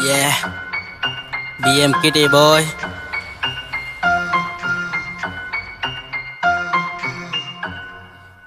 Yeah, BM Kitty boy.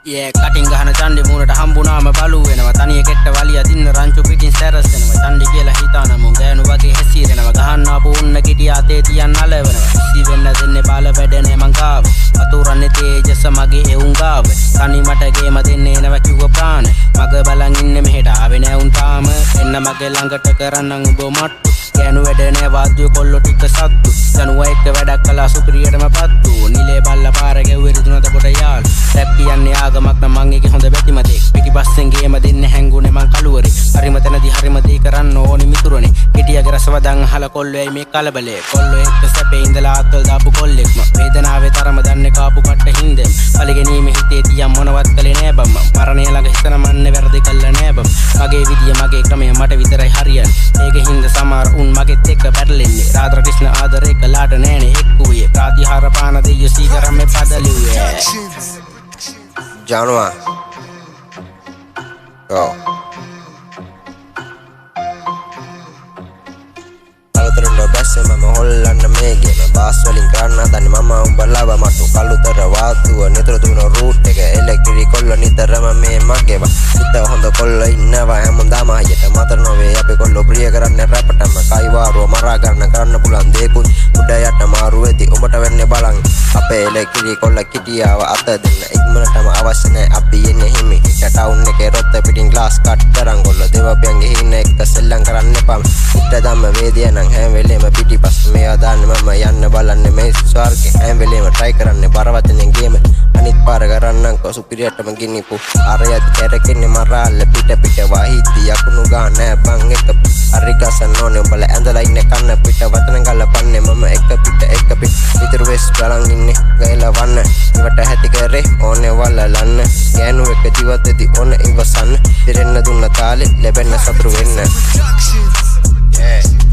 Yeah, cutting ගහන චණ්ඩි මූණට හම්බුනාම බලු වෙනවා තනිය කෙට්ට වලිය දින්න රංචු පිටින් සැරස් වෙනවා චණ්ඩි කියලා හිතාන මුන් ගෑනු වගේ හැසිරෙනවා ගහන්න ආපු උන්න කිටි අතේ තියන් අලවනවා කිසි වෙන්න දෙන්නේ බාල වැඩනේ මං ගාව අතුරන්නේ තේජස මගේ එවුන් ගාව තනි මට ගේම දෙන්නේ නැව කිව්ව ප්‍රාණ මග බලන් ඉන්නේ මෙහෙට ආවේ නෑ උන් තාම එන්න මගේ ළඟට කරන්නම් උඹ මට්ටු ගෑනු වැඩ නෑ වාද්‍ය කොල්ලෝ ටික සත්තු ජනුවා එක්ක වැඩක් කළා සුපිරියටම පත්තු නිලේ බල්ල පාර ගෙව්වේ රිදුනත කොට යාළු රැප් කියන්නේ ආගමක් නම් මං එකේ හොඳ බැතිමතෙක් පිටිපස්සෙන් ගේම දෙන්නේ හැංගුනේ මං කලුවරේ හරිම තැනදී හරිම දේ කරන්න ඕනි මිතුරනේ කිටියගේ රසවදන් අහලා කොල්ලෝ මේ කලබලේ කොල්ලෝ එක්ක සැපේ ඉඳලා අතල් දාපු කොල්ලෙක්ම වේදනාවේ තරම දන්නේ කාපු කට හින්දෙන් පලිගෙනීම හිතේ තියම් මොනවත් කලේ නෑ බම් මරණය ළඟ හිතන මන්නේ වැරදි කළා නෑ බම් මගේ විදිය මගේ ක්‍රමය මට විතරයි හරියන්නේ ඒක හින්දා සමහර උන් මගෙත් එක්ක පැටලෙන්නේ රාත්‍ර ක්‍රිෂ්ණ ආදරේ කලාට නෑනේ එක්කුවේ ප්‍රාතිහාර පාන දෙය සීකරම් මේ පදලියේ Janua. Go. Alutarunda besse mama hollana mege me bass walin karanna danni mama umba lava matu kalutara waatuwa nitara duna route එක එලෙක්ට්‍රික් කොල්ල නිතරම මේ මගේ වා හිත හොඳ කොල්ල ඉන්නවා හැමදාම හයියට මතර නොවේ අපි කොල්ල ප්‍රිය කරන්නේ රැපටම කයිවාරුව මරා කරන්න පුළුවන් දේකුත් උඩ යට මාරු වෙති උඹට වෙන්නේ බලන් අපේ එලෙක්ට්‍රික් කොල්ල කිටියාව අත දෙන්න ඉක්මනටම අවශ්‍ය නැහැ අපි එන්නේ හිමි ටවුන් එකේ රොත්ත පිටින් ග්ලාස් කට් කරන් කොල්ල දෙවපියන්ගේ හින්න එක්ක සෙල්ලම් කරන්න එපා ඉත ධම්ම වේදිය නම් හැම වෙලේම පිටිපස් මේවා දාන්න මම යන්න බලන්නේ මේ ස්වර්ගේ හැම වෙලේම try කරන්නේ බරවතනෙන් ගේම අනිත් පාර කරන්නම් කො සුපිරියටම ගිනිපු අරයත් කැරකෙන්නේ මරාල පිට වහිති යකුණු ගන්න බං එක හරි ගසන්න ඕනේ උඹලා ඇඳලා ඉන්නේ කන්න පිට වතන ගලපන්නේ මම එක පිට විතර වෙස් බලන් ඉන්නේ ගයලා වන්න ඉවට හැටි කරේ ඕනේ වලලන්න ගෑනු එක ජීවිතේදී ඕන ඉවසන්න දිරෙන්න දුන්න තාලේ ලැබෙන්න සතුරු වෙන්න yeah